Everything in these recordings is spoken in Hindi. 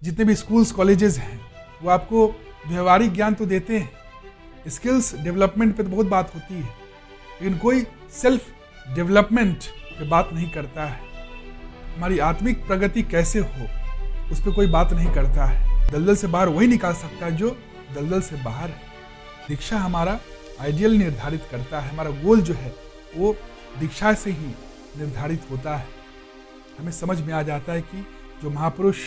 जितने भी स्कूल्स कॉलेजेस हैं वो आपको व्यवहारिक ज्ञान तो देते हैं, स्किल्स डेवलपमेंट पे तो बहुत बात होती है, लेकिन कोई सेल्फ डेवलपमेंट पे बात नहीं करता है। हमारी आत्मिक प्रगति कैसे हो उस पर कोई बात नहीं करता है। दलदल से बाहर वही निकाल सकता है जो दलदल से बाहर है। दीक्षा हमारा आइडियल निर्धारित करता है, हमारा गोल जो है वो दीक्षा से ही निर्धारित होता है। हमें समझ में आ जाता है कि जो महापुरुष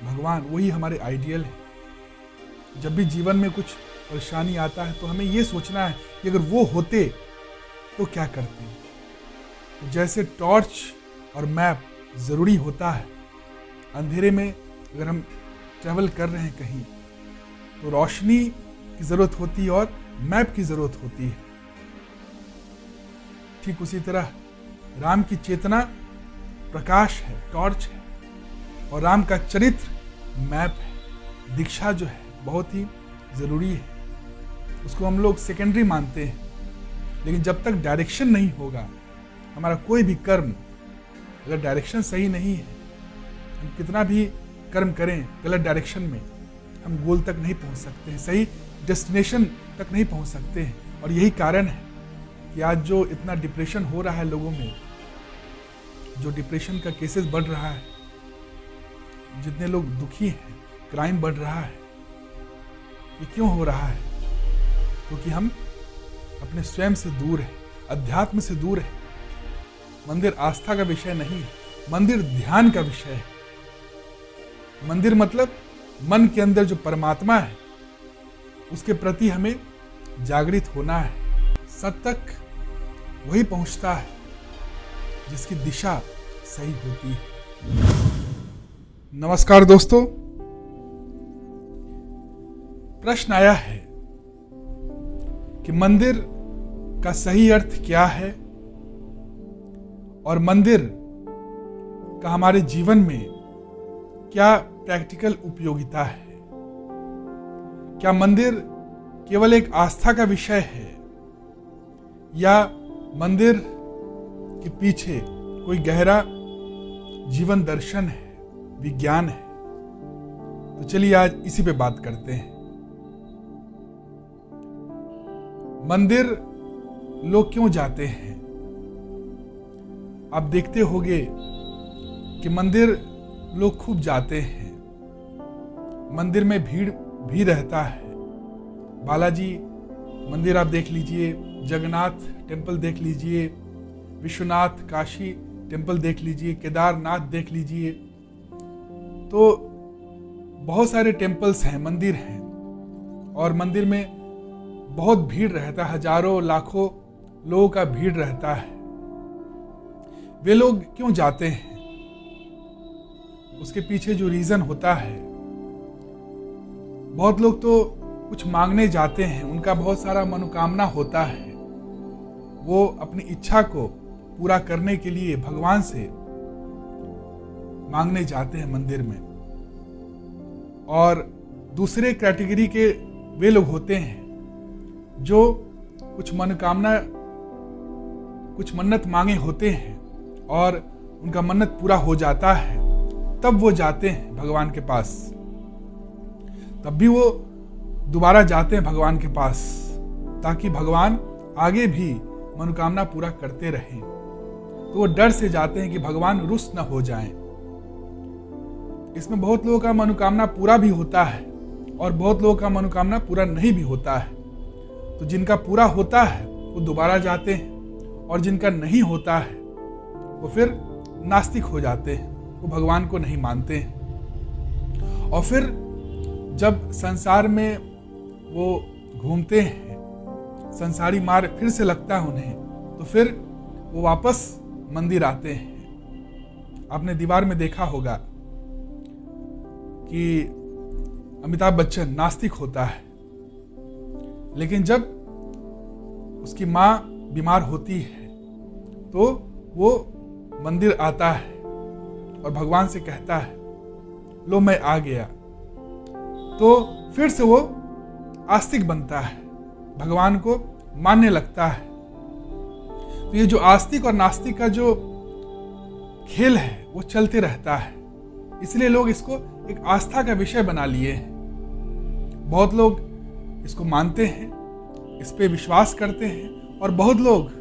भगवान वही हमारे आइडियल है। जब भी जीवन में कुछ परेशानी आता है तो हमें ये सोचना है कि अगर वो होते तो क्या करते। तो जैसे टॉर्च और मैप ज़रूरी होता है, अंधेरे में अगर हम ट्रैवल कर रहे हैं कहीं तो रोशनी की ज़रूरत होती है और मैप की ज़रूरत होती है। ठीक उसी तरह राम की चेतना प्रकाश है, टॉर्च है, और राम का चरित्र मैप है। दीक्षा जो है बहुत ही ज़रूरी है, उसको हम लोग सेकेंडरी मानते हैं, लेकिन जब तक डायरेक्शन नहीं होगा, हमारा कोई भी कर्म अगर डायरेक्शन सही नहीं है, हम कितना भी कर्म करें गलत डायरेक्शन में, हम गोल तक नहीं पहुंच सकते हैं, सही डेस्टिनेशन तक नहीं पहुंच सकते हैं। और यही कारण है कि आज जो इतना डिप्रेशन हो रहा है लोगों में, जो डिप्रेशन का केसेस बढ़ रहा है, जितने लोग दुखी हैं, क्राइम बढ़ रहा है, ये क्यों हो रहा है? क्योंकि हम अपने स्वयं से दूर हैं, अध्यात्म से दूर हैं। मंदिर आस्था का विषय नहीं है, मंदिर ध्यान का विषय है। मंदिर मतलब मन के अंदर जो परमात्मा है उसके प्रति हमें जागृत होना है। सत तक वही पहुंचता है जिसकी दिशा सही होती है। नमस्कार दोस्तों, प्रश्न आया है कि मंदिर का सही अर्थ क्या है और मंदिर का हमारे जीवन में क्या प्रैक्टिकल उपयोगिता है। क्या मंदिर केवल एक आस्था का विषय है या मंदिर के पीछे कोई गहरा जीवन दर्शन है, विज्ञान है? तो चलिए आज इसी पे बात करते हैं। मंदिर लोग क्यों जाते हैं? आप देखते होंगे कि मंदिर लोग खूब जाते हैं। मंदिर में भीड़ भी रहता है। बालाजी मंदिर आप देख लीजिए, जगन्नाथ टेम्पल देख लीजिए, विश्वनाथ काशी टेम्पल देख लीजिए, केदारनाथ देख लीजिए। तो बहुत सारे टेम्पल्स हैं, मंदिर हैं, और मंदिर में बहुत भीड़ रहता है, हजारों लाखों लोगों का भीड़ रहता है। वे लोग क्यों जाते हैं? उसके पीछे जो रीजन होता है, बहुत लोग तो कुछ मांगने जाते हैं, उनका बहुत सारा मनोकामना होता है, वो अपनी इच्छा को पूरा करने के लिए भगवान से मांगने जाते हैं मंदिर में। और दूसरे कैटेगरी के वे लोग होते हैं जो कुछ मनोकामना, कुछ मन्नत मांगे होते हैं और उनका मन्नत पूरा हो जाता है, तब वो जाते हैं भगवान के पास। तब भी वो दोबारा जाते हैं भगवान के पास ताकि भगवान आगे भी मनोकामना पूरा करते रहें। तो वो डर से जाते हैं कि भगवान रुष्ट न हो जाएं। इसमें बहुत लोगों का मनोकामना पूरा भी होता है और बहुत लोगों का मनोकामना पूरा नहीं भी होता है। तो जिनका पूरा होता है वो दोबारा जाते हैं, और जिनका नहीं होता है वो फिर नास्तिक हो जाते हैं, वो भगवान को नहीं मानते हैं। और फिर जब संसार में वो घूमते हैं, संसारी मार्ग फिर से लगता है उन्हें, तो फिर वो वापस मंदिर आते हैं। आपने दीवार में देखा होगा कि अमिताभ बच्चन नास्तिक होता है, लेकिन जब उसकी माँ बीमार होती है तो वो मंदिर आता है और भगवान से कहता है, लो मैं आ गया। तो फिर से वो आस्तिक बनता है, भगवान को मानने लगता है। तो ये जो आस्तिक और नास्तिक का जो खेल है वो चलते रहता है। इसलिए लोग इसको एक आस्था का विषय बना लिए हैं। बहुत लोग इसको मानते हैं, इस पे विश्वास करते हैं, और बहुत लोग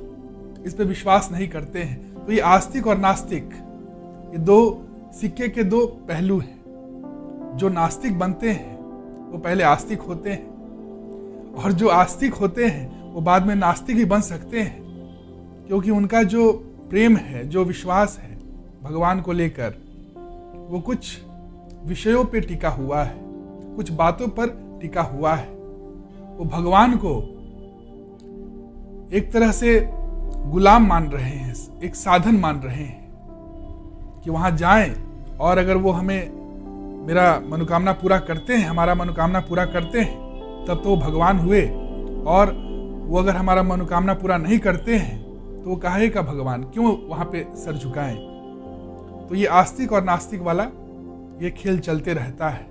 इस पे विश्वास नहीं करते हैं। तो ये आस्तिक और नास्तिक, ये दो सिक्के के दो पहलू हैं। जो नास्तिक बनते हैं वो पहले आस्तिक होते हैं, और जो आस्तिक होते हैं वो बाद में नास्तिक भी बन सकते हैं, क्योंकि उनका जो प्रेम है, जो विश्वास है भगवान को लेकर, वो कुछ विषयों पे टिका हुआ है, कुछ बातों पर टिका हुआ है। वो भगवान को एक तरह से गुलाम मान रहे हैं, एक साधन मान रहे हैं कि वहां जाएं, और अगर वो हमें मेरा मनोकामना पूरा करते हैं, हमारा मनोकामना पूरा करते हैं, तब तो वो भगवान हुए। और वो अगर हमारा मनोकामना पूरा नहीं करते हैं तो वो काहे का भगवान, क्यों वहां पे सर झुकाएं। तो ये आस्तिक और नास्तिक वाला ये खेल चलते रहता है,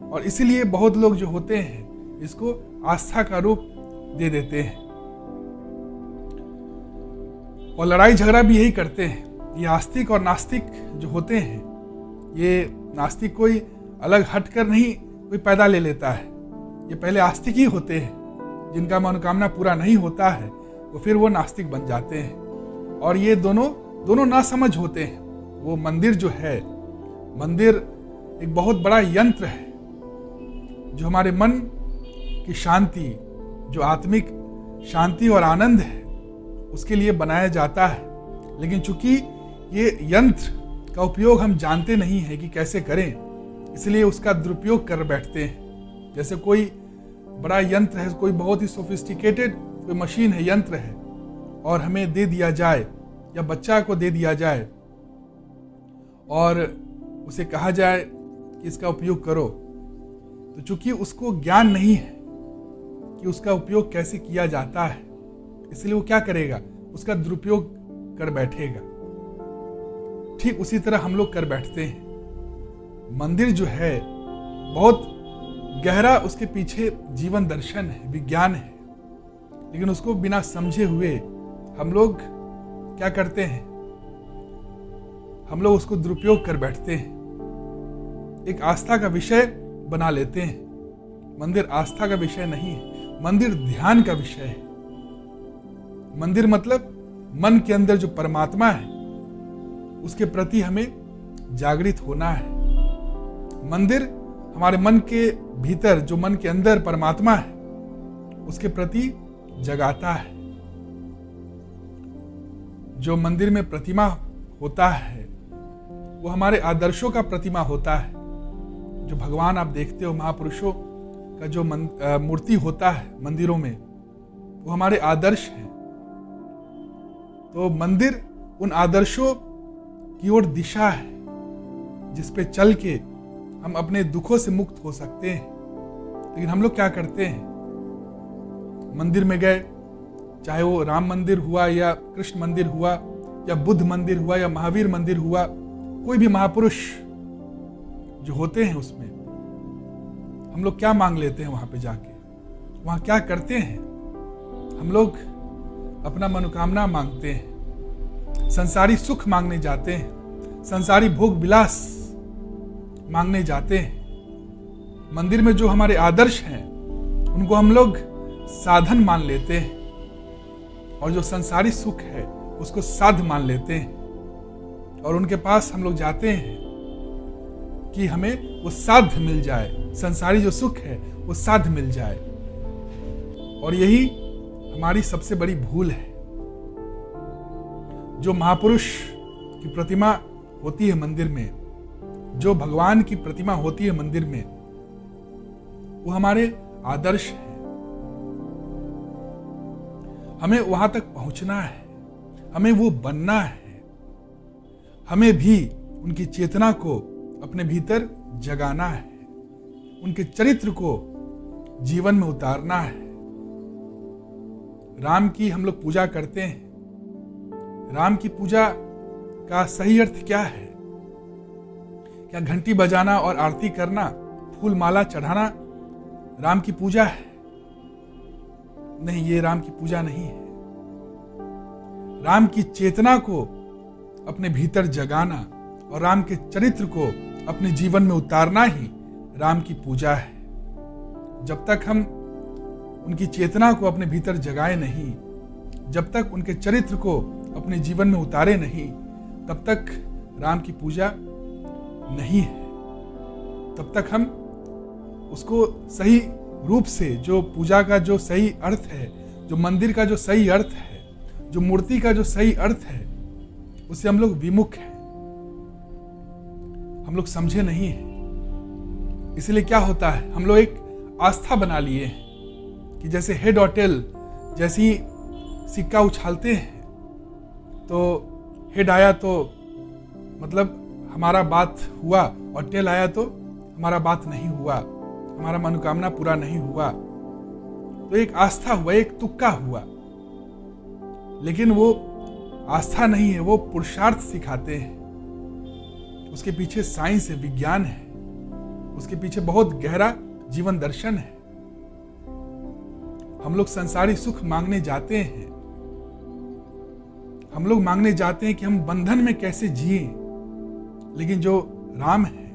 और इसीलिए बहुत लोग जो होते हैं इसको आस्था का रूप दे देते हैं, और लड़ाई झगड़ा भी यही करते हैं। ये आस्तिक और नास्तिक जो होते हैं, ये नास्तिक कोई अलग हटकर नहीं कोई पैदा ले लेता है, ये पहले आस्तिक ही होते हैं। जिनका मनोकामना पूरा नहीं होता है वो फिर वो नास्तिक बन जाते हैं, और ये दोनों नासमझ होते हैं। वो मंदिर जो है, मंदिर एक बहुत बड़ा यंत्र है जो हमारे मन की शांति, जो आत्मिक शांति और आनंद है, उसके लिए बनाया जाता है। लेकिन चूंकि ये यंत्र का उपयोग हम जानते नहीं है कि कैसे करें, इसलिए उसका दुरुपयोग कर बैठते हैं। जैसे कोई बड़ा यंत्र है, कोई बहुत ही सोफिस्टिकेटेड कोई मशीन है, यंत्र है, और हमें दे दिया जाए या बच्चा को दे दिया जाए और उसे कहा जाए कि इसका उपयोग करो, तो चूंकि उसको ज्ञान नहीं है कि उसका उपयोग कैसे किया जाता है, इसलिए वो क्या करेगा, उसका दुरुपयोग कर बैठेगा। ठीक उसी तरह हम लोग कर बैठते हैं। मंदिर जो है बहुत गहरा, उसके पीछे जीवन दर्शन है, विज्ञान है, लेकिन उसको बिना समझे हुए हम लोग क्या करते हैं, हम लोग उसको दुरुपयोग कर बैठते हैं, एक आस्था का विषय बना लेते हैं। मंदिर आस्था का विषय नहीं है, मंदिर ध्यान का विषय है। मंदिर मतलब मन के अंदर जो परमात्मा है उसके प्रति हमें जागृत होना है। मंदिर हमारे मन के भीतर, जो मन के अंदर परमात्मा है, उसके प्रति जगाता है। जो मंदिर में प्रतिमा होता है वो हमारे आदर्शों का प्रतिमा होता है। जो भगवान आप देखते हो, महापुरुषों का जो मूर्ति होता है मंदिरों में, वो हमारे आदर्श हैं। तो मंदिर उन आदर्शों की ओर दिशा है जिस पे चल के हम अपने दुखों से मुक्त हो सकते हैं। लेकिन हम लोग क्या करते हैं, मंदिर में गए, चाहे वो राम मंदिर हुआ या कृष्ण मंदिर हुआ या बुद्ध मंदिर हुआ या महावीर मंदिर हुआ, कोई भी महापुरुष जो होते हैं उसमें हम लोग क्या मांग लेते हैं वहां पे जाके, वहां क्या करते हैं, हम लोग अपना मनोकामना मांगते हैं, संसारी सुख मांगने जाते हैं, संसारी भोग विलास मांगने जाते हैं। मंदिर में जो हमारे आदर्श हैं उनको हम लोग साधन मान लेते हैं, और जो संसारी सुख है उसको साध्य मान लेते हैं, और उनके पास हम लोग जाते हैं कि हमें वो साध्य मिल जाए, संसारी जो सुख है वो साध्य मिल जाए। और यही हमारी सबसे बड़ी भूल है। जो महापुरुष की प्रतिमा होती है मंदिर में, जो भगवान की प्रतिमा होती है मंदिर में, वो हमारे आदर्श हैं। हमें वहां तक पहुंचना है, हमें वो बनना है, हमें भी उनकी चेतना को अपने भीतर जगाना है, उनके चरित्र को जीवन में उतारना है। राम की हम लोग पूजा करते हैं, राम की पूजा का सही अर्थ क्या है? क्या घंटी बजाना और आरती करना, फूल माला चढ़ाना राम की पूजा है? नहीं, ये राम की पूजा नहीं है। राम की चेतना को अपने भीतर जगाना और राम के चरित्र को अपने जीवन में उतारना ही राम की पूजा है। जब तक हम उनकी चेतना को अपने भीतर जगाए नहीं, जब तक उनके चरित्र को अपने जीवन में उतारे नहीं, तब तक राम की पूजा नहीं है। तब तक हम उसको सही रूप से, जो पूजा का जो सही अर्थ है, जो मंदिर का जो सही अर्थ है, जो मूर्ति का जो सही अर्थ है, उससे हम लोग विमुख हैं, हम लोग समझे नहीं हैं। इसलिए क्या होता है, हम लोग एक आस्था बना लिए हैं कि जैसे हेड और टेल, जैसी सिक्का उछालते हैं तो हेड आया तो मतलब हमारा बात हुआ और टेल आया तो हमारा बात नहीं हुआ, हमारा मनोकामना पूरा नहीं हुआ। तो एक आस्था हुआ, एक तुक्का हुआ। लेकिन वो आस्था नहीं है, वो पुरुषार्थ सिखाते हैं। उसके पीछे साइंस है, विज्ञान है, उसके पीछे बहुत गहरा जीवन दर्शन है। हम लोग संसारी सुख मांगने जाते हैं, हम लोग मांगने जाते हैं कि हम बंधन में कैसे जिए। लेकिन जो राम है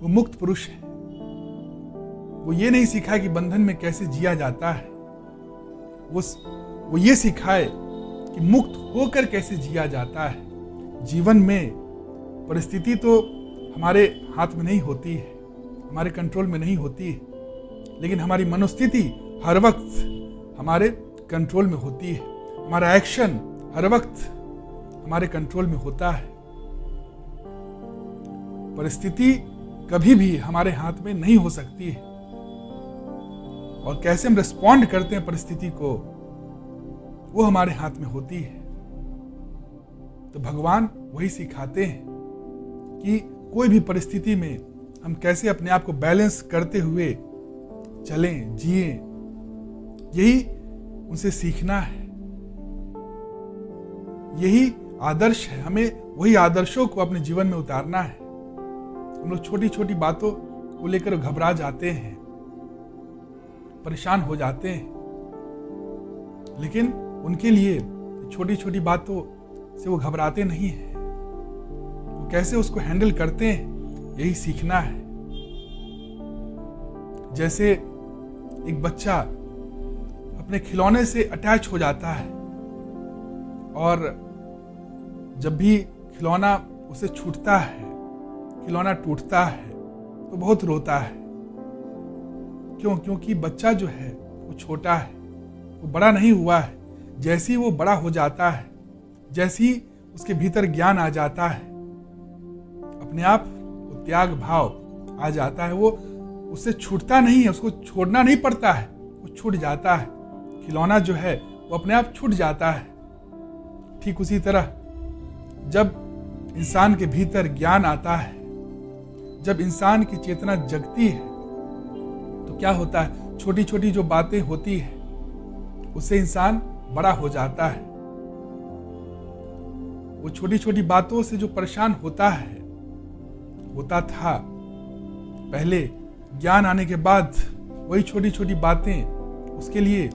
वो मुक्त पुरुष है। वो ये नहीं सिखाए कि बंधन में कैसे जिया जाता है, वो ये सिखाए कि मुक्त होकर कैसे जिया जाता है। जीवन में परिस्थिति तो हमारे हाथ में नहीं होती है, हमारे कंट्रोल में नहीं होती है, लेकिन हमारी मनोस्थिति हर वक्त हमारे कंट्रोल में होती है। हमारा एक्शन हर वक्त हमारे कंट्रोल में होता है। परिस्थिति कभी भी हमारे हाथ में नहीं हो सकती है, और कैसे हम रिस्पॉन्ड करते हैं परिस्थिति को, वो हमारे हाथ में होती है। तो भगवान वही सिखाते हैं कि कोई भी परिस्थिति में हम कैसे अपने आप को बैलेंस करते हुए चलें, जिए। यही उनसे सीखना है, यही आदर्श है। हमें वही आदर्शों को अपने जीवन में उतारना है। हम लोग छोटी छोटी बातों को लेकर घबरा जाते हैं, परेशान हो जाते हैं, लेकिन उनके लिए छोटी छोटी बातों से वो घबराते नहीं हैं। वो कैसे उसको हैंडल करते हैं, यही सीखना है। जैसे एक बच्चा अपने खिलौने से अटैच हो जाता है, और जब भी खिलौना उसे छूटता है, खिलौना टूटता है, तो बहुत रोता है। क्यों? क्योंकि बच्चा जो है वो छोटा है, वो बड़ा नहीं हुआ है। जैसे ही वो बड़ा हो जाता है, जैसे ही उसके भीतर ज्ञान आ जाता है, अपने आप वो त्याग भाव आ जाता है। वो उससे छूटता नहीं है, उसको छोड़ना नहीं पड़ता है, वो छूट जाता है। खिलौना जो है वो अपने आप छूट जाता है। ठीक उसी तरह जब इंसान के भीतर ज्ञान आता है, जब इंसान की चेतना जगती है, तो क्या होता है, छोटी छोटी जो बातें होती है उससे इंसान बड़ा हो जाता है। वो छोटी छोटी बातों से जो परेशान होता था पहले, ज्ञान आने के बाद वही छोटी छोटी बातें उसके लिए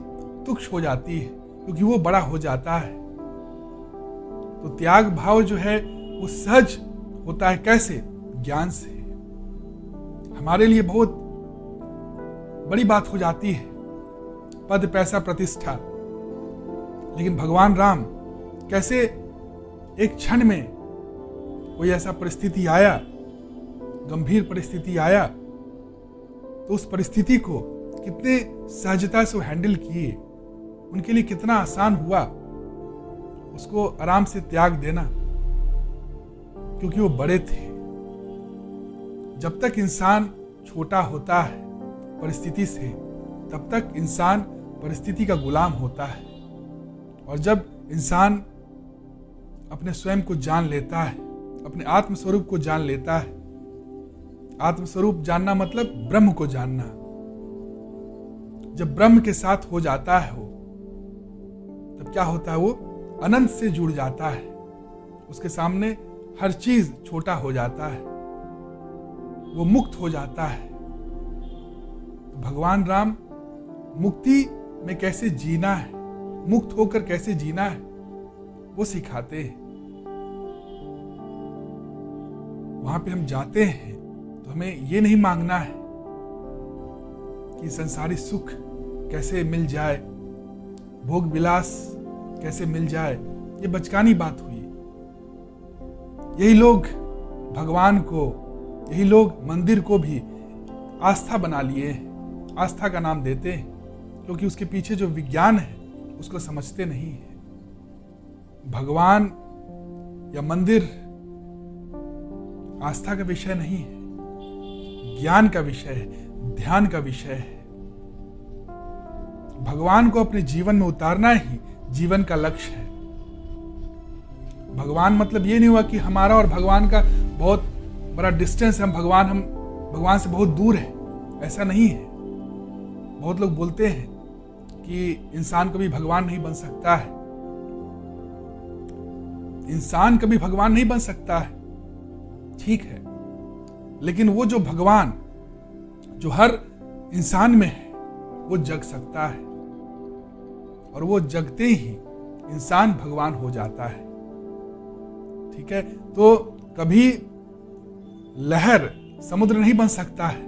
तुच्छ हो जाती है, क्योंकि वो बड़ा हो जाता है। तो त्याग भाव जो है वो सहज होता है। कैसे? ज्ञान से। हमारे लिए बहुत बड़ी बात हो जाती है पद, पैसा, प्रतिष्ठा, लेकिन भगवान राम कैसे एक क्षण में कोई ऐसा परिस्थिति आया, गंभीर परिस्थिति आया, तो उस परिस्थिति को कितने सहजता से हैंडल किए। उनके लिए कितना आसान हुआ उसको आराम से त्याग देना, क्योंकि वो बड़े थे। जब तक इंसान छोटा होता है परिस्थिति से, तब तक इंसान परिस्थिति का गुलाम होता है। और जब इंसान अपने स्वयं को जान लेता है, अपने आत्मस्वरूप को जान लेता है, आत्मस्वरूप जानना मतलब ब्रह्म को जानना। जब ब्रह्म के साथ हो जाता है वो, तब क्या होता है, वो अनंत से जुड़ जाता है। उसके सामने हर चीज छोटा हो जाता है, वो मुक्त हो जाता है। तो भगवान राम मुक्ति में कैसे जीना है, मुक्त होकर कैसे जीना है, वो सिखाते हैं। वहां पे हम जाते हैं तो हमें ये नहीं मांगना है कि संसारी सुख कैसे मिल जाए, भोग विलास कैसे मिल जाए। ये बचकानी बात हुई। यही लोग भगवान को, यही लोग मंदिर को भी आस्था बना लिए हैं, आस्था का नाम देते हैं, क्योंकि उसके पीछे जो विज्ञान है उसको समझते नहीं है। भगवान या मंदिर आस्था का विषय नहीं है, ज्ञान का विषय है, ध्यान का विषय है। भगवान को अपने जीवन में उतारना ही जीवन का लक्ष्य है। भगवान मतलब ये नहीं हुआ कि हमारा और भगवान का बहुत बड़ा डिस्टेंस है, हम भगवान से बहुत दूर है, ऐसा नहीं है। बहुत लोग बोलते हैं कि इंसान कभी भगवान नहीं बन सकता है। इंसान कभी भगवान नहीं बन सकता है, ठीक है, लेकिन वो जो भगवान जो हर इंसान में है वो जग सकता है, और वो जगते ही इंसान भगवान हो जाता है। ठीक है, तो कभी लहर समुद्र नहीं बन सकता है,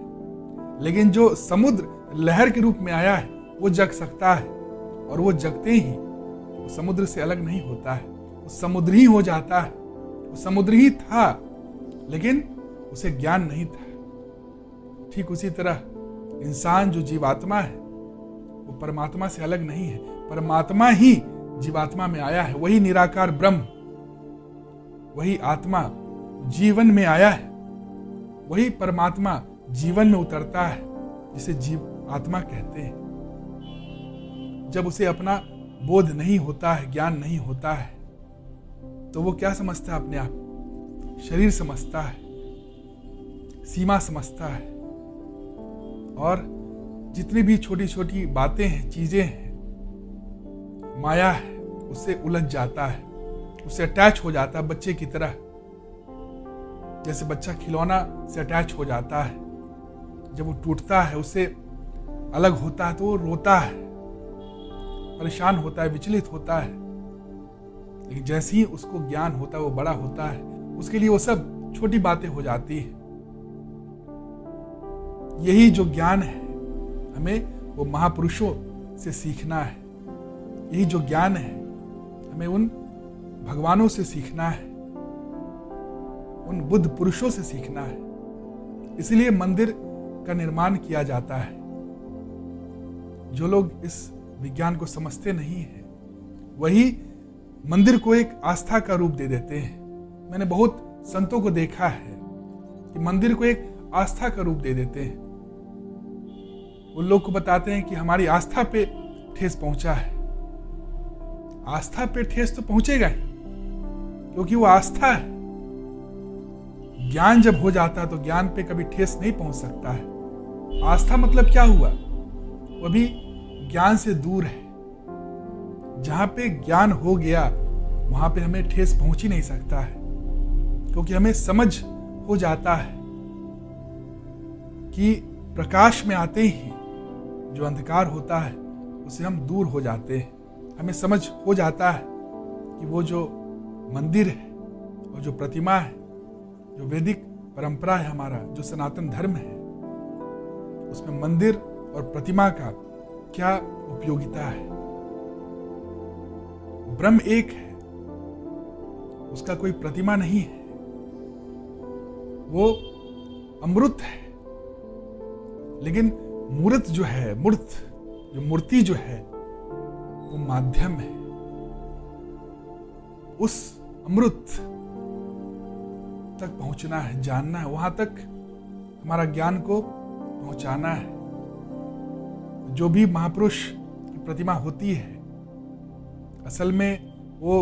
लेकिन जो समुद्र लहर के रूप में आया है वो जग सकता है, और वो जगते ही वो समुद्र से अलग नहीं होता है, वो समुद्र ही हो जाता है। वो समुद्र ही था, लेकिन उसे ज्ञान नहीं था। ठीक उसी तरह इंसान जो जीवात्मा है वो परमात्मा से अलग नहीं है, परमात्मा ही जीवात्मा में आया है। वही निराकार ब्रह्म, वही आत्मा जीवन में आया है, वही परमात्मा जीवन में उतरता है, जिसे जीव आत्मा कहते हैं। जब उसे अपना बोध नहीं होता है, ज्ञान नहीं होता है, तो वो क्या समझता है अपने आप? शरीर समझता है, सीमा समझता है, और जितनी भी छोटी छोटी बातें हैं, चीजें हैं, माया है, उससे उलझ जाता है, उससे अटैच हो जाता है। बच्चे की तरह, जैसे बच्चा खिलौना से अटैच हो जाता है, जब वो टूटता है, उससे अलग होता है, तो वो रोता है, परेशान होता है, विचलित होता है। लेकिन जैसे ही उसको ज्ञान होता है, वो बड़ा होता है, उसके लिए वो सब छोटी बातें हो जाती है। यही जो ज्ञान है, हमें वो महापुरुषों से सीखना है। यही जो ज्ञान है, हमें उन भगवानों से सीखना है, उन बुद्ध पुरुषों से सीखना है। इसलिए मंदिर का निर्माण किया जाता है। जो लोग इस विज्ञान को समझते नहीं है, वही मंदिर को एक आस्था का रूप दे देते हैं। मैंने बहुत संतों को देखा है कि मंदिर को एक आस्था का रूप दे देते हैं। उन लोग को बताते हैं कि हमारी आस्था पे ठेस पहुंचा है। आस्था पे ठेस तो पहुंचेगा ही, क्योंकि वो आस्था है। ज्ञान जब हो जाता है तो ज्ञान पे कभी ठेस नहीं पहुंच सकता है। आस्था मतलब क्या हुआ? वो भी ज्ञान से दूर है। जहां पे ज्ञान हो गया वहां पे हमें ठेस पहुंच ही नहीं सकता है, क्योंकि हमें समझ हो जाता है कि प्रकाश में आते ही जो अंधकार होता है उससे हम दूर हो जाते हैं। हमें समझ हो जाता है कि वो जो मंदिर है और जो प्रतिमा है, जो वैदिक परंपरा है, हमारा जो सनातन धर्म है, उसमें मंदिर और प्रतिमा का क्या उपयोगिता है। ब्रह्म एक है, उसका कोई प्रतिमा नहीं है, वो अमृत है। लेकिन मूर्त जो है, मूर्ति जो है, वो माध्यम है। उस अमृत तक पहुंचना है, जानना है, वहां तक हमारा ज्ञान को पहुंचाना है। जो भी महापुरुष की प्रतिमा होती है, असल में वो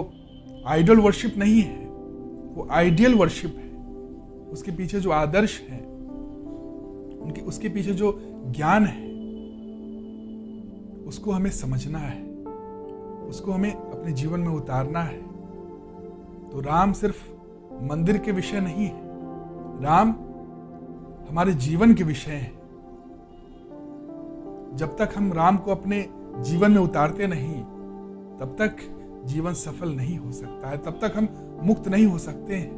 आइडल वर्शिप नहीं है, वो आइडियल वर्शिप है। उसके पीछे जो आदर्श है, उसके पीछे जो ज्ञान है, उसको हमें समझना है, उसको हमें अपने जीवन में उतारना है। तो राम सिर्फ मंदिर के विषय नहीं है, राम हमारे जीवन के विषय है। जब तक हम राम को अपने जीवन में उतारते नहीं, तब तक जीवन सफल नहीं हो सकता है, तब तक हम मुक्त नहीं हो सकते हैं।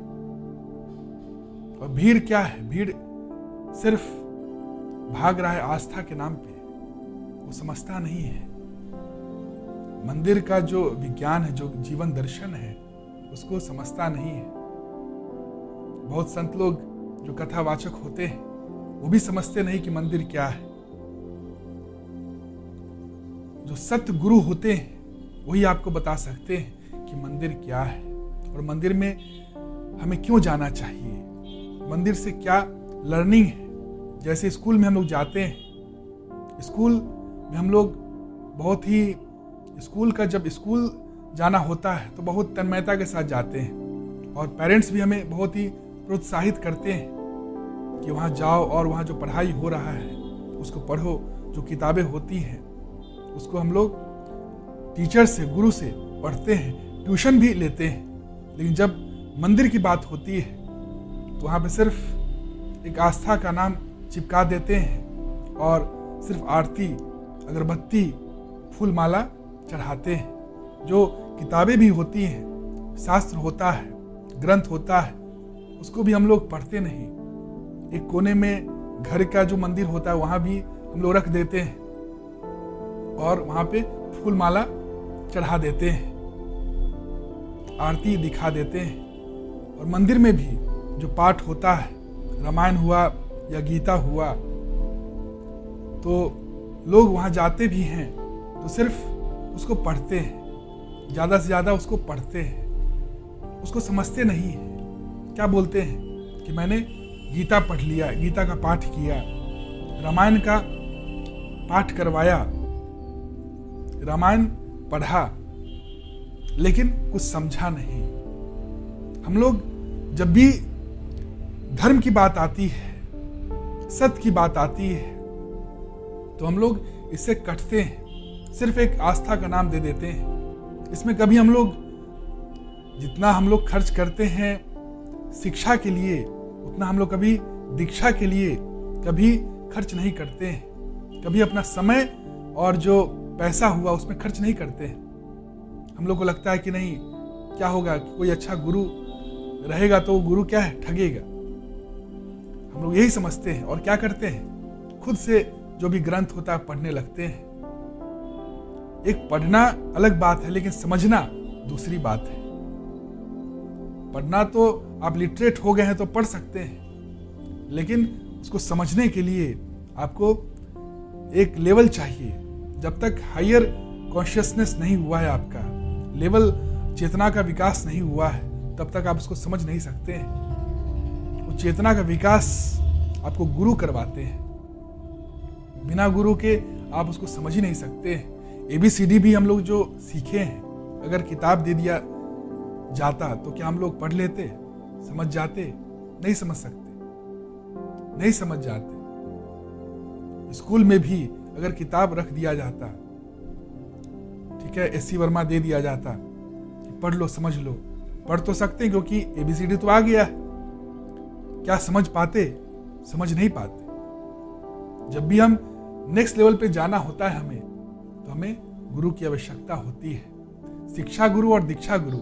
और भीड़ क्या है? भीड़ सिर्फ भाग रहा है आस्था के नाम पे, वो समझता नहीं है मंदिर का जो विज्ञान है, जो जीवन दर्शन है, उसको समझता नहीं है। बहुत संत लोग जो कथावाचक होते हैं वो भी समझते नहीं कि मंदिर क्या है। जो सत्य गुरु होते हैं वही आपको बता सकते हैं कि मंदिर क्या है और मंदिर में हमें क्यों जाना चाहिए, मंदिर से क्या लर्निंग है। जैसे स्कूल में हम लोग जाते हैं, स्कूल में हम लोग बहुत ही जब स्कूल जाना होता है तो बहुत तन्मयता के साथ जाते हैं और पेरेंट्स भी हमें बहुत ही प्रोत्साहित करते हैं कि वहाँ जाओ और वहाँ जो पढ़ाई हो रहा है उसको पढ़ो, जो किताबें होती हैं उसको हम लोग टीचर से, गुरु से पढ़ते हैं, ट्यूशन भी लेते हैं। लेकिन जब मंदिर की बात होती है तो वहाँ पे सिर्फ एक आस्था का नाम चिपका देते हैं और सिर्फ आरती, अगरबत्ती, फूल माला चढ़ाते हैं। जो किताबें भी होती हैं, शास्त्र होता है, ग्रंथ होता है, उसको भी हम लोग पढ़ते नहीं। एक कोने में घर का जो मंदिर होता है वहाँ भी हम लोग रख देते हैं और वहाँ पे फूल माला चढ़ा देते हैं, आरती दिखा देते हैं। और मंदिर में भी जो पाठ होता है, रामायण हुआ या गीता हुआ, तो लोग वहाँ जाते भी हैं तो सिर्फ उसको पढ़ते हैं, ज़्यादा से ज़्यादा उसको पढ़ते हैं, उसको समझते नहीं हैं। क्या बोलते हैं कि मैंने गीता पढ़ लिया, गीता का पाठ किया, रामायण का पाठ करवाया, रामायण पढ़ा, लेकिन कुछ समझा नहीं। हम लोग जब भी धर्म की बात आती है, सत्य की बात आती है, तो हम लोग इससे कटते हैं, सिर्फ एक आस्था का नाम दे देते हैं। इसमें कभी हम लोग जितना हम लोग खर्च करते हैं शिक्षा के लिए, उतना हम लोग कभी दीक्षा के लिए कभी खर्च नहीं करते हैं। कभी अपना समय और जो पैसा हुआ उसमें खर्च नहीं करते हैं। हम लोग को लगता है कि नहीं, क्या होगा, कोई अच्छा गुरु रहेगा तो गुरु क्या है, ठगेगा। हम लोग यही समझते हैं और क्या करते हैं, खुद से जो भी ग्रंथ होता है पढ़ने लगते हैं। एक पढ़ना अलग बात है, लेकिन समझना दूसरी बात है। पढ़ना तो आप लिटरेट हो गए हैं तो पढ़ सकते हैं, लेकिन उसको समझने के लिए आपको एक लेवल चाहिए। जब तक हायर कॉन्शियसनेस नहीं हुआ है, आपका लेवल चेतना का विकास नहीं हुआ है, तब तक आप उसको समझ नहीं सकते हैं। वो चेतना का विकास आपको गुरु करवाते हैं, बिना गुरु के आप उसको समझ ही नहीं सकते। ABCD भी हम लोग जो सीखे हैं, अगर किताब दे दिया जाता तो क्या हम लोग पढ़ लेते, समझ जाते? नहीं समझ सकते, नहीं समझ जाते। स्कूल में भी अगर किताब रख दिया जाता, ठीक है, SC वर्मा दे दिया जाता कि पढ़ लो, समझ लो, पढ़ तो सकते हैं क्योंकि ABCD तो आ गया है। क्या समझ पाते? समझ नहीं पाते। जब भी हम नेक्स्ट लेवल पे जाना होता है हमें, तो हमें गुरु की आवश्यकता होती है। शिक्षा गुरु और दीक्षा गुरु।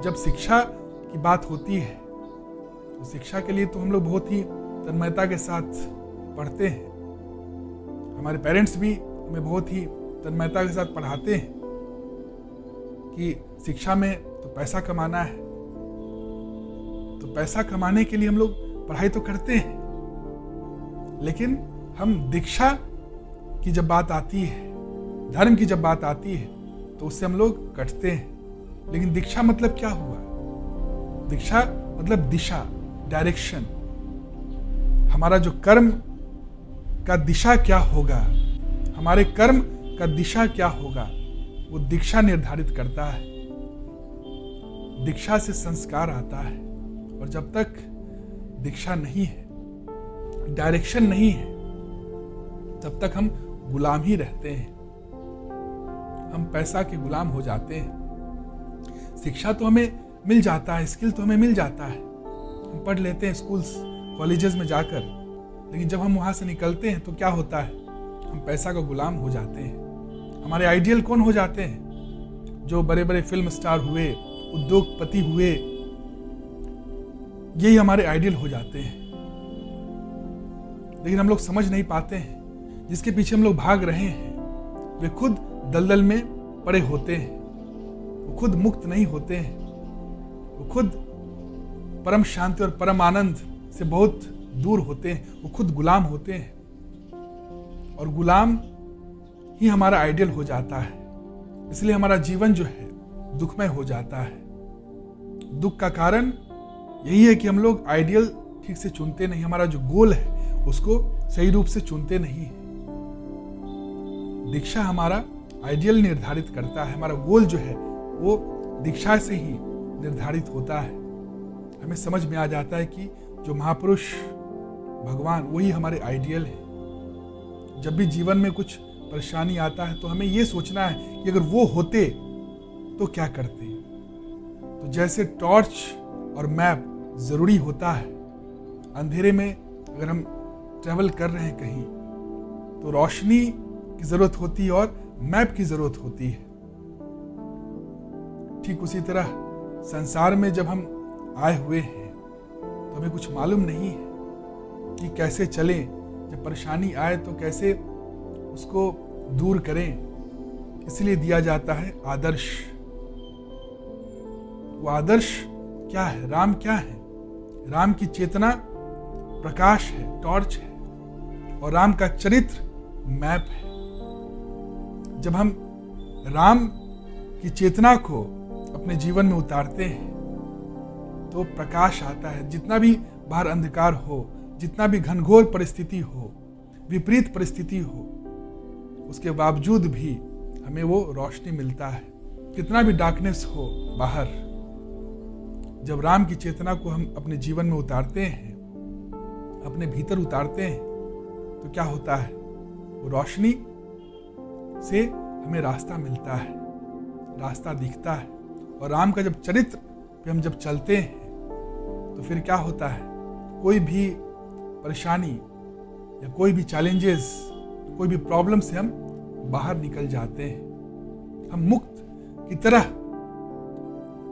जब शिक्षा की बात होती है तो शिक्षा के लिए तो हम लोग बहुत ही तन्मयता के साथ पढ़ते हैं। हमारे पेरेंट्स भी हमें बहुत ही तन्मयता के साथ पढ़ाते हैं कि शिक्षा में तो पैसा कमाना है, तो पैसा कमाने के लिए हम लोग पढ़ाई तो करते हैं। लेकिन हम दीक्षा की जब बात आती है, धर्म की जब बात आती है, तो उससे हम लोग कटते हैं। लेकिन दीक्षा मतलब क्या हुआ? दीक्षा मतलब दिशा, डायरेक्शन। हमारा जो कर्म का दिशा क्या होगा, हमारे कर्म का दिशा क्या होगा, वो दीक्षा निर्धारित करता है। दीक्षा से संस्कार आता है, और जब तक दीक्षा नहीं है, डायरेक्शन नहीं है, तब तक हम गुलाम ही रहते हैं। हम पैसा के गुलाम हो जाते हैं। शिक्षा तो हमें मिल जाता है, स्किल तो हमें मिल जाता है, हम पढ़ लेते हैं स्कूल्स कॉलेजेस में जाकर, लेकिन जब हम वहाँ से निकलते हैं तो क्या होता है, हम पैसा का गुलाम हो जाते हैं। हमारे आइडियल कौन हो जाते हैं? जो बड़े बड़े फिल्म स्टार हुए, उद्योगपति हुए, यही हमारे आइडियल हो जाते हैं। लेकिन हम लोग समझ नहीं पाते हैं, जिसके पीछे हम लोग भाग रहे हैं वे खुद दलदल में पड़े होते हैं, वो खुद मुक्त नहीं होते हैं, वो खुद परम शांति और परम आनंद से बहुत दूर होते हैं, वो खुद गुलाम होते हैं। और गुलाम ही हमारा आइडियल हो जाता है, इसलिए हमारा जीवन जो है दुखमय हो जाता है। दुख का कारण यही है कि हम लोग आइडियल ठीक से चुनते नहीं, हमारा जो गोल है उसको सही रूप से चुनते नहीं है। दीक्षा हमारा आइडियल निर्धारित करता है, हमारा गोल जो है वो दीक्षा से ही निर्धारित होता है। हमें समझ में आ जाता है कि जो महापुरुष भगवान वही हमारे आइडियल है। जब भी जीवन में कुछ परेशानी आता है तो हमें ये सोचना है कि अगर वो होते तो क्या करते। तो जैसे टॉर्च और मैप जरूरी होता है, अंधेरे में अगर हम ट्रैवल कर रहे हैं कहीं तो रोशनी की जरूरत होती है और मैप की जरूरत होती है। ठीक उसी तरह संसार में जब हम आए हुए हैं तो हमें कुछ मालूम नहीं है कि कैसे चलें, जब परेशानी आए तो कैसे उसको दूर करें। इसलिए दिया जाता है आदर्श। वो आदर्श क्या है? राम क्या है? राम की चेतना प्रकाश है, टॉर्च है, और राम का चरित्र मैप है। जब हम राम की चेतना को अपने जीवन में उतारते हैं तो प्रकाश आता है। जितना भी बाहर अंधकार हो, जितना भी घनघोर परिस्थिति हो, विपरीत परिस्थिति हो, उसके बावजूद भी हमें वो रोशनी मिलता है। कितना भी डार्कनेस हो बाहर, जब राम की चेतना को हम अपने जीवन में उतारते हैं, अपने भीतर उतारते हैं, तो क्या होता है? वो रोशनी से हमें रास्ता मिलता है, रास्ता दिखता है। और राम का जब चरित्र पे हम जब चलते हैं तो फिर क्या होता है? कोई भी परेशानी या कोई भी चैलेंजेस, कोई भी प्रॉब्लम से हम बाहर निकल जाते हैं। हम मुक्त की तरह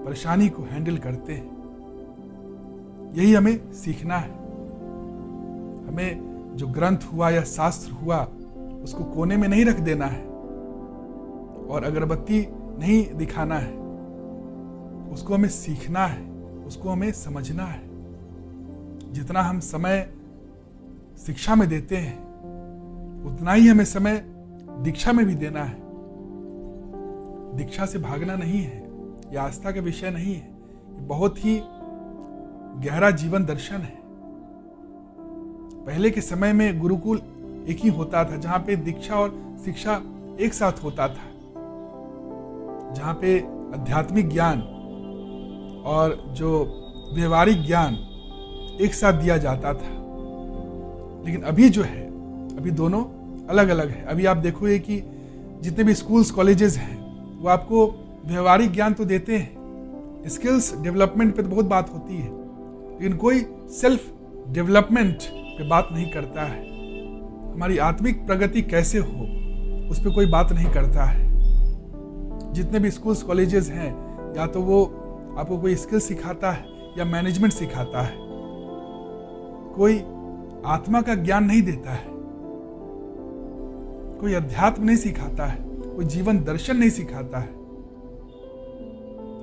परेशानी को हैंडल करते हैं। यही हमें सीखना है। हमें जो ग्रंथ हुआ या शास्त्र हुआ उसको कोने में नहीं रख देना है और अगरबत्ती नहीं दिखाना है। उसको हमें सीखना है, उसको हमें समझना है। जितना हम समय शिक्षा में देते हैं उतना ही हमें समय दीक्षा में भी देना है। दीक्षा से भागना नहीं है, यह आस्था का विषय नहीं है, ये बहुत ही गहरा जीवन दर्शन है। पहले के समय में गुरुकुल एक ही होता था, जहां पे दीक्षा और शिक्षा एक साथ होता था, जहां पे आध्यात्मिक ज्ञान और जो व्यवहारिक ज्ञान एक साथ दिया जाता था। लेकिन अभी जो है, अभी दोनों अलग अलग है। अभी आप देखोगे कि जितने भी स्कूल्स कॉलेजेस हैं वो आपको व्यवहारिक ज्ञान तो देते हैं, स्किल्स डेवलपमेंट पे तो बहुत बात होती है, लेकिन कोई सेल्फ डेवलपमेंट पे बात नहीं करता है। हमारी आत्मिक प्रगति कैसे हो उस पर कोई बात नहीं करता है। जितने भी स्कूल्स कॉलेजेस हैं, या तो वो आपको कोई स्किल सिखाता है या मैनेजमेंट सिखाता है, कोई आत्मा का ज्ञान नहीं देता है, कोई अध्यात्म नहीं सिखाता है, कोई जीवन दर्शन नहीं सिखाता है।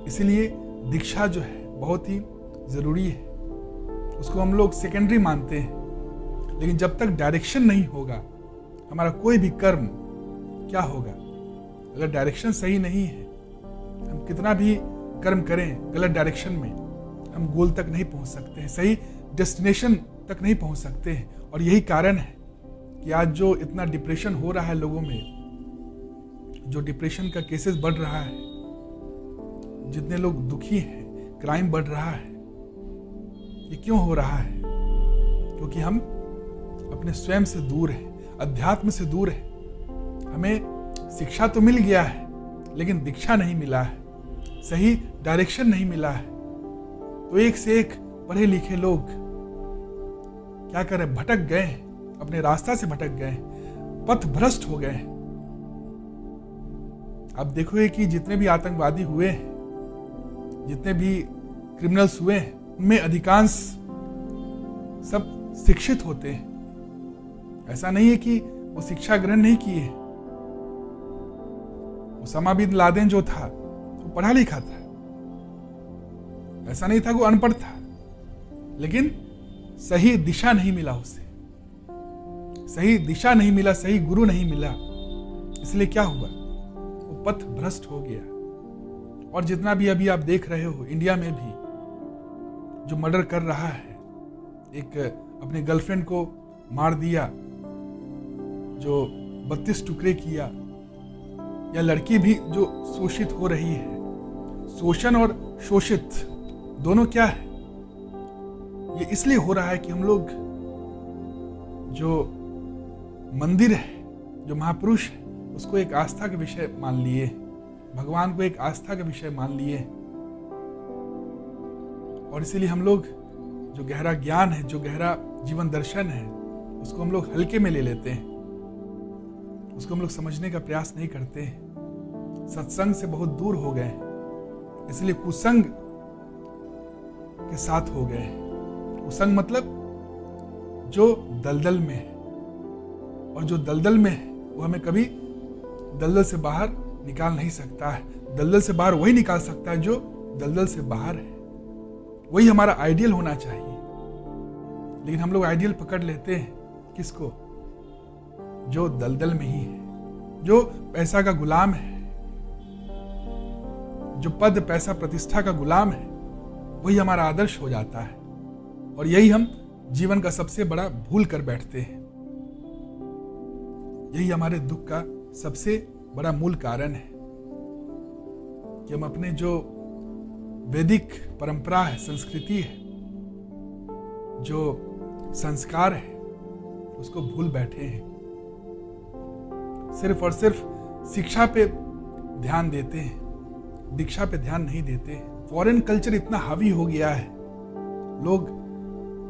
इसलिए दीक्षा जो है बहुत ही जरूरी है। उसको हम लोग सेकेंडरी मानते हैं, लेकिन जब तक डायरेक्शन नहीं होगा हमारा कोई भी कर्म क्या होगा? अगर डायरेक्शन सही नहीं है, हम कितना भी कर्म करें गलत डायरेक्शन में, हम गोल तक नहीं पहुंच सकते हैं, सही डेस्टिनेशन तक नहीं पहुंच सकते हैं। और यही कारण है कि आज जो इतना डिप्रेशन हो रहा है लोगों में, जो डिप्रेशन का केसेस बढ़ रहा है, जितने लोग दुखी हैं, क्राइम बढ़ रहा है, ये क्यों हो रहा है? क्योंकि हम अपने स्वयं से दूर हैं, अध्यात्म से दूर हैं। हमें शिक्षा तो मिल गया है लेकिन दीक्षा नहीं मिला है, सही डायरेक्शन नहीं मिला है। तो एक से एक पढ़े लिखे लोग क्या करें? भटक गए, अपने रास्ता से भटक गए, पथ भ्रष्ट हो गए। आप देखोगे कि जितने भी आतंकवादी हुए हैं, जितने भी क्रिमिनल्स हुए हैं, उनमें अधिकांश सब शिक्षित होते हैं। ऐसा नहीं है कि वो शिक्षा ग्रहण नहीं किए हैं। उसामा बिन लादेन जो था वो पढ़ा लिखा था, ऐसा नहीं था वो अनपढ़ था, लेकिन सही दिशा नहीं मिला उसे, सही दिशा नहीं मिला, सही गुरु नहीं मिला, इसलिए क्या हुआ, वो पथ भ्रष्ट हो गया। और जितना भी अभी आप देख रहे हो इंडिया में भी जो मर्डर कर रहा है, एक अपने गर्लफ्रेंड को मार दिया, जो 32 टुकड़े किया, या लड़की भी जो शोषित हो रही है। शोषण और शोषित दोनों क्या है? ये इसलिए हो रहा है कि हम लोग जो मंदिर है, जो महापुरुष है, उसको एक आस्था का विषय मान लिए, भगवान को एक आस्था का विषय मान लिए, और इसीलिए हम लोग जो गहरा ज्ञान है, जो गहरा जीवन दर्शन है, उसको हम लोग हल्के में ले लेते हैं, उसको हम लोग समझने का प्रयास नहीं करते हैं। सत्संग से बहुत दूर हो गए, इसलिए कुसंग के साथ हो गए। कुसंग मतलब जो दलदल में है, और जो दलदल में है वो हमें कभी दलदल से बाहर निकाल नहीं सकता है। दलदल से बाहर वही निकाल सकता है जो दलदल से बाहर है, वही हमारा आइडियल होना चाहिए। लेकिन हम लोग आइडियल पकड़ लेते हैं किसको? जो दलदल में ही है, जो पैसा का गुलाम है, जो पद पैसा प्रतिष्ठा का गुलाम है, वही हमारा आदर्श हो जाता है। और यही हम जीवन का सबसे बड़ा भूल कर बैठते हैं। यही हमारे दुख का सबसे बड़ा मूल कारण है कि हम अपने जो वैदिक परंपरा है, संस्कृति है, जो संस्कार है, उसको भूल बैठे हैं। सिर्फ और सिर्फ शिक्षा पे ध्यान देते हैं, दीक्षा पे ध्यान नहीं देते। फॉरेन कल्चर इतना हावी हो गया है, लोग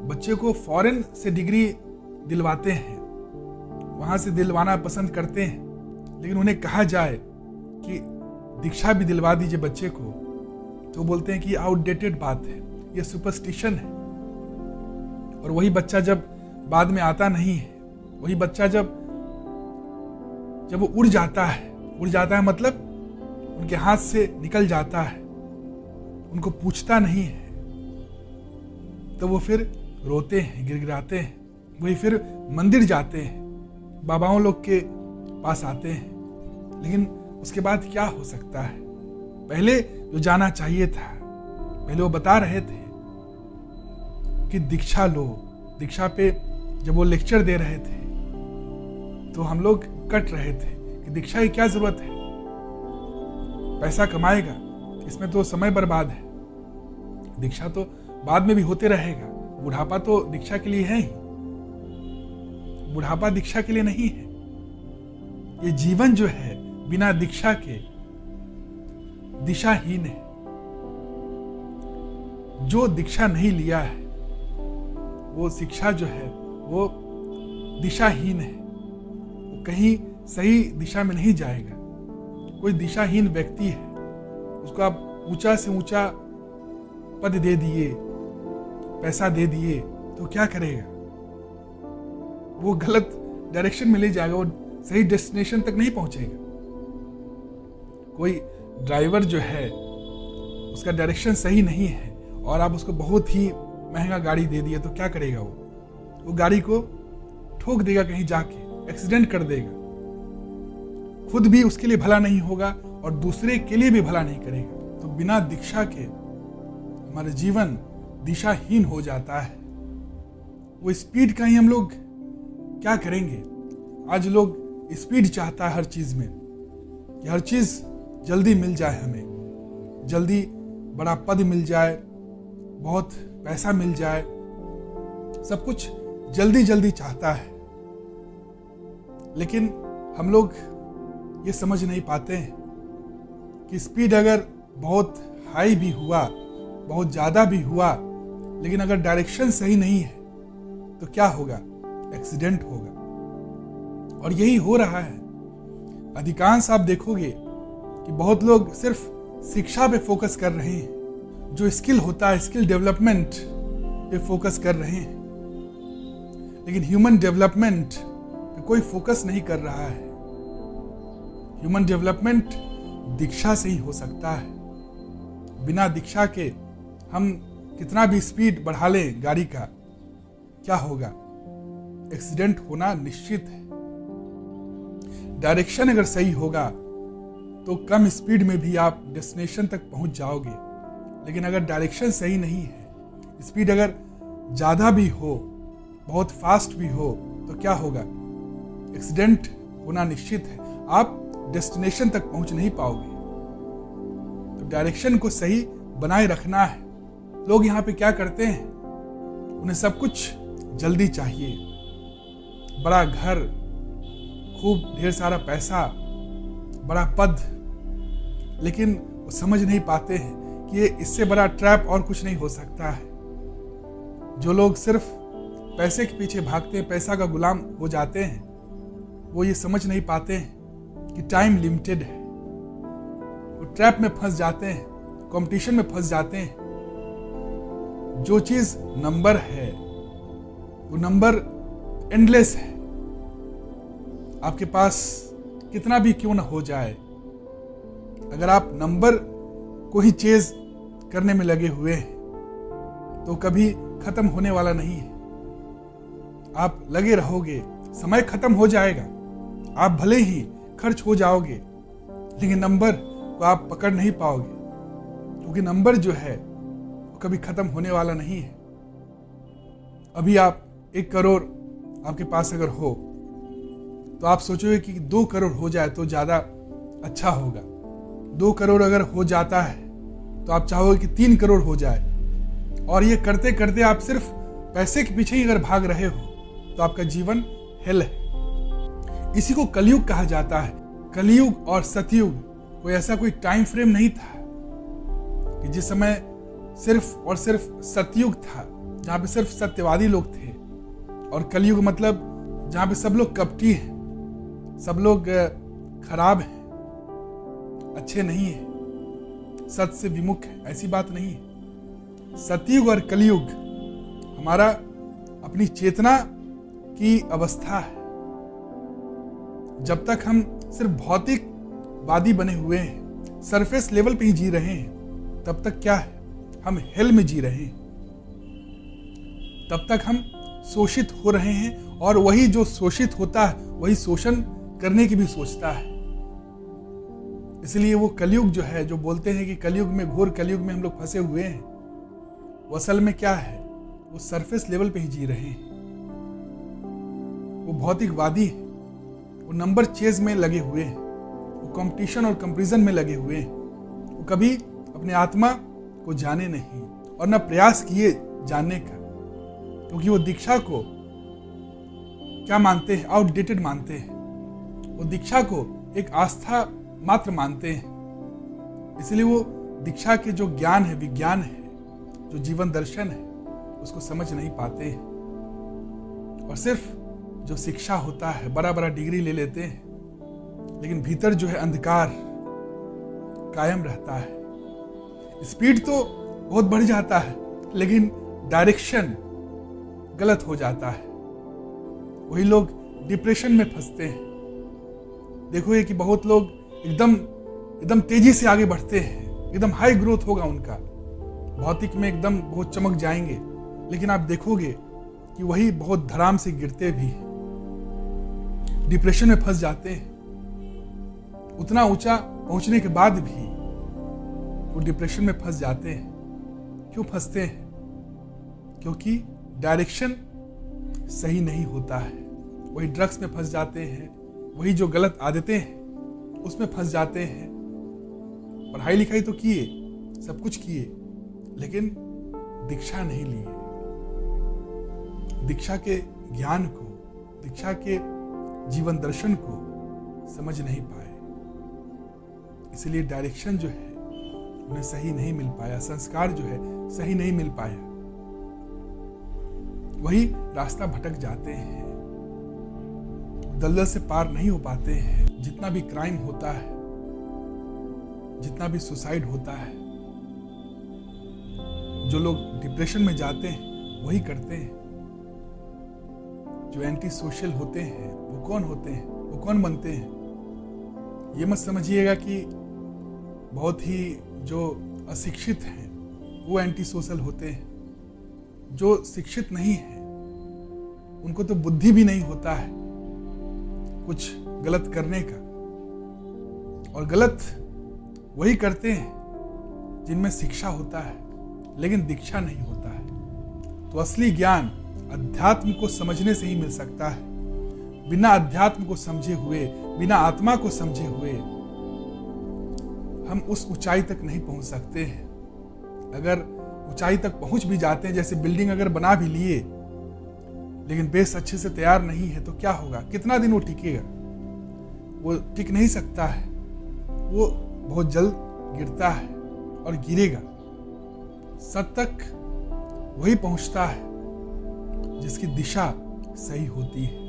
बच्चे को फॉरेन से डिग्री दिलवाते हैं, वहां से दिलवाना पसंद करते हैं, लेकिन उन्हें कहा जाए कि दीक्षा भी दिलवा दीजिए बच्चे को, तो बोलते हैं कि आउटडेटेड बात है, ये सुपरस्टिशन है। और वही बच्चा जब बाद में आता नहीं है, वही बच्चा जब वो उड़ जाता है मतलब उनके हाथ से निकल जाता है, उनको पूछता नहीं है, तो वो फिर रोते हैं, गिड़गिड़ाते हैं, वही फिर मंदिर जाते हैं, बाबाओं लोग के पास आते हैं। लेकिन उसके बाद क्या हो सकता है? पहले जो जाना चाहिए था, पहले वो बता रहे थे कि दीक्षा लो। दीक्षा पे जब वो लेक्चर दे रहे थे तो हम लोग कट रहे थे कि दीक्षा की क्या जरूरत है, पैसा कमाएगा, इसमें तो समय बर्बाद है, दीक्षा तो बाद में भी होते रहेगा, बुढ़ापा तो दीक्षा के लिए है ही, बुढ़ापा दीक्षा के लिए नहीं है। ये जीवन जो है बिना दीक्षा के दिशाहीन है। जो दीक्षा नहीं लिया है वो शिक्षा जो है वो दिशाहीन है, वो कहीं सही दिशा में नहीं जाएगा। कोई दिशाहीन व्यक्ति है, उसको आप ऊंचा से ऊंचा पद दे दिए, पैसा दे दिए, तो क्या करेगा? वो गलत डायरेक्शन में ले जाएगा, वो सही डेस्टिनेशन तक नहीं पहुंचेगा। कोई ड्राइवर जो है उसका डायरेक्शन सही नहीं है और आप उसको बहुत ही महंगा गाड़ी दे दिए, तो क्या करेगा? वो गाड़ी को ठोक देगा, कहीं जाके एक्सीडेंट कर देगा, खुद भी उसके लिए भला नहीं होगा और दूसरे के लिए भी भला नहीं करेगा। तो बिना दीक्षा के हमारा जीवन दिशाहीन हो जाता है। वो स्पीड का ही हम लोग क्या करेंगे? आज लोग स्पीड चाहता है हर चीज में, कि हर चीज जल्दी मिल जाए, हमें जल्दी बड़ा पद मिल जाए, बहुत पैसा मिल जाए, सब कुछ जल्दी जल्दी चाहता है। लेकिन हम लोग ये समझ नहीं पाते हैं कि स्पीड अगर बहुत हाई भी हुआ, बहुत ज्यादा भी हुआ, लेकिन अगर डायरेक्शन सही नहीं है तो क्या होगा? एक्सीडेंट होगा। और यही हो रहा है। अधिकांश आप देखोगे कि बहुत लोग सिर्फ शिक्षा पे फोकस कर रहे हैं, जो स्किल होता है, स्किल डेवलपमेंट पे फोकस कर रहे हैं, लेकिन ह्यूमन डेवलपमेंट पे कोई फोकस नहीं कर रहा है। ह्यूमन डेवलपमेंट दीक्षा से ही हो सकता है। बिना दीक्षा के हम कितना भी स्पीड बढ़ा लें गाड़ी का, क्या होगा? एक्सीडेंट होना निश्चित है। डायरेक्शन अगर सही होगा तो कम स्पीड में भी आप डेस्टिनेशन तक पहुंच जाओगे, लेकिन अगर डायरेक्शन सही नहीं है, स्पीड अगर ज़्यादा भी हो, बहुत फास्ट भी हो, तो क्या होगा? एक्सीडेंट होना निश्चित है। आप डेस्टिनेशन तक पहुंच नहीं पाओगे। तो डायरेक्शन को सही बनाए रखना है। लोग यहाँ पे क्या करते हैं? उन्हें सब कुछ जल्दी चाहिए, बड़ा घर, खूब ढेर सारा पैसा, बड़ा पद, लेकिन वो समझ नहीं पाते हैं कि ये इससे बड़ा ट्रैप और कुछ नहीं हो सकता है। जो लोग सिर्फ पैसे के पीछे भागते हैं, पैसा का गुलाम हो जाते हैं, वो ये समझ नहीं पाते हैं कि टाइम लिमिटेड है। वो ट्रैप में फंस जाते हैं, कंपटीशन में फंस जाते हैं। जो चीज नंबर है, वो नंबर एंडलेस है। आपके पास कितना भी क्यों ना हो जाए, अगर आप नंबर को ही चेज करने में लगे हुए हैं तो कभी खत्म होने वाला नहीं है। आप लगे रहोगे, समय खत्म हो जाएगा, आप भले ही खर्च हो जाओगे, लेकिन नंबर को आप पकड़ नहीं पाओगे, क्योंकि नंबर जो है वो कभी खत्म होने वाला नहीं है। अभी आप 1 करोड़ आपके पास अगर हो तो आप सोचोगे कि 2 करोड़ हो जाए तो ज़्यादा अच्छा होगा। 2 करोड़ अगर हो जाता है तो आप चाहोगे कि 3 करोड़ हो जाए, और ये करते करते आप सिर्फ पैसे के पीछे ही अगर भाग रहे हो तो आपका जीवन हेल है। इसी को कलयुग कहा जाता है। कलयुग और सतयुग कोई ऐसा कोई टाइम फ्रेम नहीं था कि जिस समय सिर्फ और सिर्फ सतयुग था, जहाँ पे सिर्फ सत्यवादी लोग थे, और कलयुग मतलब जहाँ पे सब लोग कपटी हैं, सब लोग खराब हैं, अच्छे नहीं है, सत्य से विमुख है। ऐसी बात नहीं है। सतयुग और कलयुग हमारा अपनी चेतना की अवस्था है। जब तक हम सिर्फ भौतिकवादी बने हुए हैं, सरफेस लेवल पे ही जी रहे हैं, तब तक क्या है? हम हेल में जी रहे हैं। तब तक हम शोषित हो रहे हैं, और वही जो शोषित होता है वही शोषण करने की भी सोचता है। इसलिए वो कलयुग जो है, जो बोलते हैं कि कलयुग में, घोर कलयुग में हम लोग फंसे हुए हैं, वो असल में क्या है? वो सरफेस लेवल पे ही जी रहे हैं। वो भौतिकवादी है, वो नंबर चेज में लगे हुए हैं, वो कंपटीशन और कंपैरिजन में लगे हुए हैं। वो कभी अपने आत्मा को जाने नहीं, और न प्रयास किए जानने का, क्योंकि वो दीक्षा को क्या मानते हैं? आउटडेटेड मानते हैं। वो दीक्षा को एक आस्था मात्र मानते हैं। इसलिए वो दीक्षा के जो ज्ञान है, विज्ञान है, जो जीवन दर्शन है, उसको समझ नहीं पाते हैं। और सिर्फ जो शिक्षा होता है, बड़ा बड़ा डिग्री ले लेते हैं, लेकिन भीतर जो है अंधकार कायम रहता है। स्पीड तो बहुत बढ़ जाता है, लेकिन डायरेक्शन गलत हो जाता है। वही लोग डिप्रेशन में फंसते हैं। देखो ये कि बहुत लोग एकदम तेजी से आगे बढ़ते हैं, एकदम हाई ग्रोथ होगा उनका, भौतिक में एकदम बहुत चमक जाएंगे, लेकिन आप देखोगे कि वही बहुत धड़ाम से गिरते भी हैं, डिप्रेशन में फंस जाते हैं। उतना ऊंचा पहुंचने के बाद भी वो डिप्रेशन में फंस जाते हैं। क्यों फंसते हैं? क्योंकि डायरेक्शन सही नहीं होता है। वही ड्रग्स में फंस जाते हैं, वही जो गलत आदतें हैं उसमें फंस जाते हैं। पढ़ाई लिखाई तो किए, सब कुछ किए, लेकिन दीक्षा नहीं लिए। दीक्षा के ज्ञान को, दीक्षा के जीवन दर्शन को समझ नहीं पाए। इसलिए डायरेक्शन जो है उन्हें सही नहीं मिल पाया, संस्कार जो है सही नहीं मिल पाया, वही रास्ता भटक जाते हैं, दलदल से पार नहीं हो पाते हैं। जितना भी क्राइम होता है, जितना भी सुसाइड होता है, जो लोग डिप्रेशन में जाते हैं वही करते हैं। जो एंटी सोशल होते हैं वो कौन होते हैं, वो कौन बनते हैं? ये मत समझिएगा कि बहुत ही जो अशिक्षित हैं वो एंटी सोशल होते हैं। जो शिक्षित नहीं है उनको तो बुद्धि भी नहीं होता है कुछ गलत करने का, और गलत वही करते हैं जिनमें शिक्षा होता है लेकिन दीक्षा नहीं होता है। तो असली ज्ञान अध्यात्म को समझने से ही मिल सकता है। बिना अध्यात्म को समझे हुए, बिना आत्मा को समझे हुए हम उस ऊंचाई तक नहीं पहुंच सकते हैं। अगर ऊंचाई तक पहुंच भी जाते हैं, जैसे बिल्डिंग अगर बना भी लिए लेकिन बेस अच्छे से तैयार नहीं है तो क्या होगा? कितना दिन वो टिकेगा? वो टिक नहीं सकता है, वो बहुत जल्द गिरता है और गिरेगा। सत तक वही पहुंचता है जिसकी दिशा सही होती है।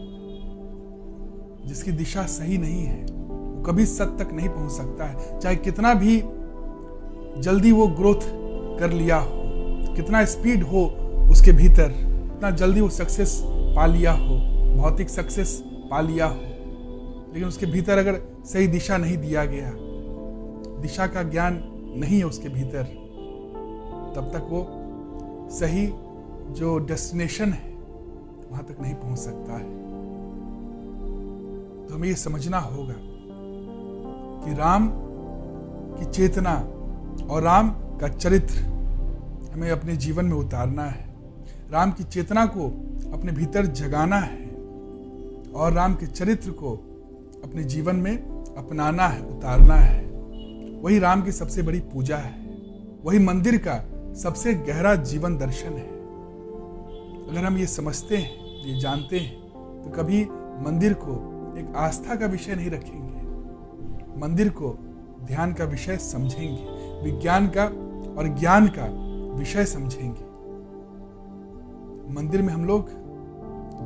जिसकी दिशा सही नहीं है वो कभी सत तक नहीं पहुंच सकता है, चाहे कितना भी जल्दी वो ग्रोथ कर लिया हो, कितना स्पीड हो उसके भीतर, कितना जल्दी वो सक्सेस पा लिया हो, भौतिक सक्सेस पा लिया हो, लेकिन उसके भीतर अगर सही दिशा नहीं दिया गया, दिशा का ज्ञान नहीं है उसके भीतर, तब तक वो सही जो डेस्टिनेशन है वहां तक नहीं पहुंच सकता है। तो हमें ये समझना होगा कि राम की चेतना और राम का चरित्र हमें अपने जीवन में उतारना है। राम की चेतना को अपने भीतर जगाना है और राम के चरित्र को अपने जीवन में अपनाना है, उतारना है। वही राम की सबसे बड़ी पूजा है, वही मंदिर का सबसे गहरा जीवन दर्शन है। अगर हम ये समझते हैं, ये जानते हैं, तो कभी मंदिर को एक आस्था का विषय नहीं रखेंगे, मंदिर को ध्यान का विषय समझेंगे, विज्ञान का और ज्ञान का विषय समझेंगे। मंदिर में हम लोग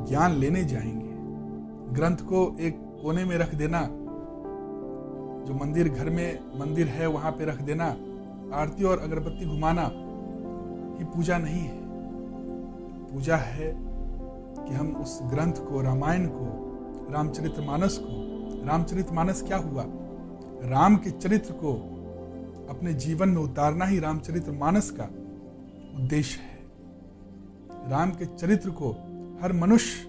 ज्ञान लेने जाएंगे। ग्रंथ को एक कोने में रख देना, जो मंदिर घर में मंदिर है वहां पे रख देना, आरती और अगरबत्ती घुमाना ये पूजा नहीं है। पूजा है कि हम उस ग्रंथ को, रामायण को, रामचरितमानस को, रामचरितमानस क्या हुआ? राम के चरित्र को अपने जीवन में उतारना ही रामचरितमानस का उद्देश्य है। राम के चरित्र को हर मनुष्य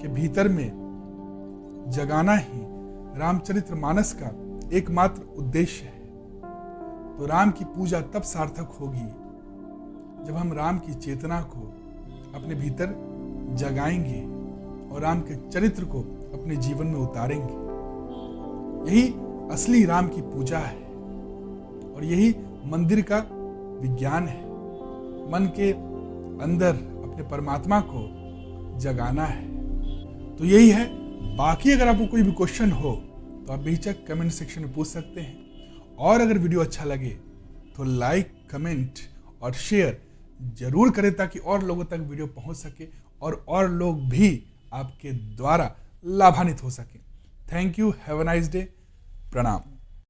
के भीतर में जगाना ही रामचरितमानस का एकमात्र उद्देश्य है। तो राम की पूजा तब सार्थक होगी जब हम राम की चेतना को अपने भीतर जगाएंगे और राम के चरित्र को अपने जीवन में उतारेंगे। यही असली राम की पूजा है और यही मंदिर का विज्ञान है। मन के अंदर अपने परमात्मा को जगाना है। तो यही है। बाकी अगर आपको कोई भी क्वेश्चन हो तो आप बेहिचक कमेंट सेक्शन में पूछ सकते हैं। और अगर वीडियो अच्छा लगे तो लाइक, कमेंट और शेयर जरूर करें ताकि और लोगों तक वीडियो पहुंच सके और लोग भी आपके द्वारा लाभान्वित हो सके। Thank you. Have a nice day. प्रणाम।